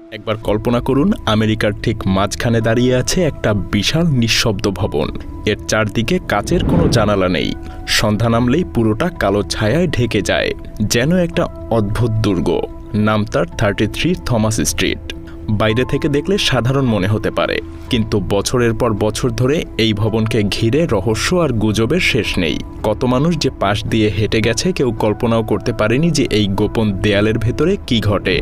একবার কল্পনা করুন, আমেরিকার ঠিক মাঝখানে দাঁড়িয়ে আছে একটা বিশাল নিঃশব্দ ভবন। এর চারদিকে কাচের কোনো জানালা নেই। সন্ধ্যা নামলেই পুরোটা কালো ছায়ায় ঢেকে যায়, যেন একটা অদ্ভুত দুর্গ। নাম তার 33 থমাস স্ট্রিট। বাইরে থেকে দেখলে সাধারণ মনে হতে পারে, কিন্তু বছরের পর বছর ধরে এই ভবনকে ঘিরে রহস্য আর গুজবের শেষ নেই। কত মানুষ যে পাশ দিয়ে হেঁটে গেছে, কেউ কল্পনাও করতে পারেনি যে এই গোপন দেয়ালের ভেতরে কি ঘটে।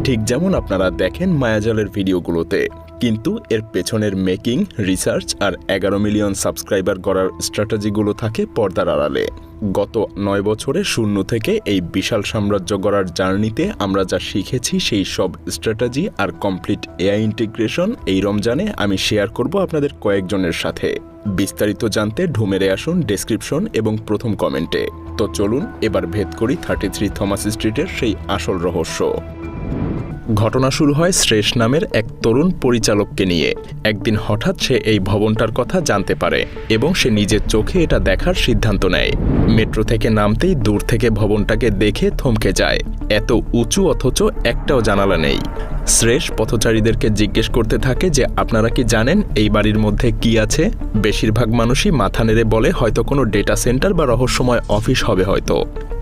ঠিক যেমন আপনারা দেখেন মায়াজালের ভিডিওগুলোতে, কিন্তু এর পেছনের মেকিং, রিসার্চ আর 11 মিলিয়ন সাবস্ক্রাইবার গড়ার স্ট্র্যাটেজিগুলো থাকে পর্দার আড়ালে। গত 9 বছরে শূন্য থেকে এই বিশাল সাম্রাজ্য গড়ার জার্নিতে আমরা যা শিখেছি, সেই সব স্ট্র্যাটেজি আর কমপ্লিট এআই ইন্টিগ্রেশন এই রমজানে আমি শেয়ার করব আপনাদের কয়েকজনের সাথে। বিস্তারিত জানতে ঢুমেরে আসুন ডেসক্রিপশন এবং প্রথম কমেন্টে। তো চলুন এবার ভেদ করি 33 থমাস স্ট্রিটের সেই আসল রহস্য। ঘটনা শুরু হয় শ্রেষ নামের এক তরুণ পরিচালককে নিয়ে। একদিন হঠাৎ সে এই ভবনটার কথা জানতে পারে এবং সে নিজের চোখে এটা দেখার সিদ্ধান্ত নেয়। মেট্রো থেকে নামতেই দূর থেকে ভবনটাকে দেখে থমকে যায়। এত উঁচু, অথচ একটাও জানালা নেই। শ্রেষ পথচারীদেরকে জিজ্ঞেস করতে থাকে যে আপনারা কি জানেন এই বাড়ির মধ্যে কি আছে? বেশিরভাগ মানুষই মাথা নেড়ে বলে হয়তো কোনো ডেটা সেন্টার বা রহস্যময় অফিস হবে হয়তো।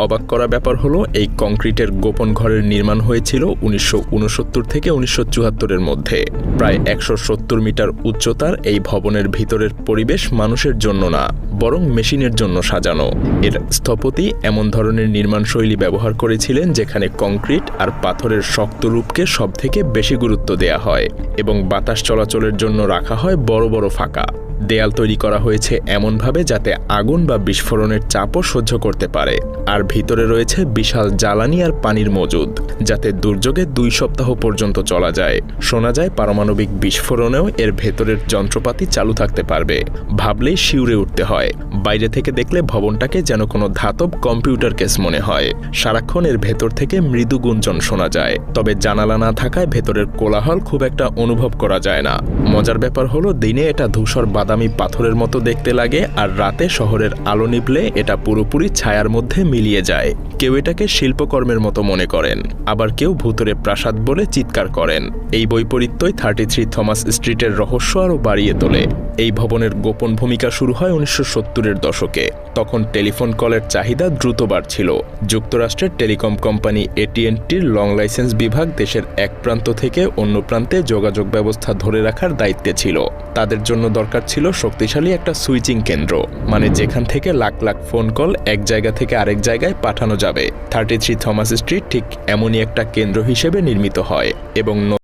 অবাক করা ব্যাপার হলো, এই কংক্রিটের গোপন ঘরের নির্মাণ হয়েছিল 1969 থেকে 1974-এর মধ্যে। প্রায় 170 মিটার উচ্চতার এই ভবনের ভিতরের পরিবেশ মানুষের জন্য না, বরং মেশিনের জন্য সাজানো। এর স্থপতি এমন ধরনের নির্মাণশৈলী ব্যবহার করেছিলেন যেখানে কংক্রিট আর পাথরের শক্ত রূপকে সবথেকে বেশি গুরুত্ব দেয়া হয় এবং বাতাস চলাচলের জন্য রাখা হয় বড় বড় ফাঁকা। দেয়াল তৈরি করা হয়েছে এমনভাবে যাতে আগুন বা বিস্ফোরণের চাপও সহ্য করতে পারে। আর ভিতরে রয়েছে বিশাল জ্বালানি আর পানির মজুদ, যাতে দুর্যোগে 2 সপ্তাহ পর্যন্ত চলা যায়। শোনা যায় পারমাণবিক বিস্ফোরণেও এর ভেতরের যন্ত্রপাতি চালু থাকতে পারবে। ভাবলেই শিউরে উঠতে হয়। বাইরে থেকে দেখলে ভবনটাকে যেন কোনো ধাতব কম্পিউটার কেস মনে হয়। সারাক্ষণ এর ভেতর থেকে মৃদু গুঞ্জন শোনা যায়, তবে জানালা না থাকায় ভেতরের কোলাহল খুব একটা অনুভব করা যায় না। মজার ব্যাপার হলো, দিনে এটা ধূসর বাদামি পাথরের মতো দেখতে লাগে, আর রাতে শহরের আলো নিভলে এটা পুরোপুরি ছায়ার মধ্যে মিলিয়ে যায়। কেউ এটাকে শিল্পকর্মের মতো মনে করেন, আবার কেউ ভূতরে প্রাসাদ বলে চিৎকার করেন। এই বৈপরীত্যই 33 থমাস স্ট্রিটের রহস্য আরও বাড়িয়ে তোলে। এই ভবনের গোপন ভূমিকা শুরু হয় 1970-এর দশকে। তখন টেলিফোন কলের চাহিদা দ্রুত বাড়ছিল। যুক্তরাষ্ট্রের টেলিকম কোম্পানি AT&Tর লং লাইসেন্স বিভাগ দেশের এক প্রান্ত থেকে অন্য প্রান্তে যোগাযোগ ব্যবস্থা ধরে রাখার দায়িত্বে ছিল। তাদের জন্য দরকার ছিল শক্তিশালী একটা সুইচিং কেন্দ্র, মানে যেখান থেকে লাখ লাখ ফোন কল এক জায়গা থেকে আরেক জায়গায় পাঠানো যাবে। 33 থমাস স্ট্রিট ঠিক এমনই একটা কেন্দ্র হিসেবে নির্মিত হয় এবং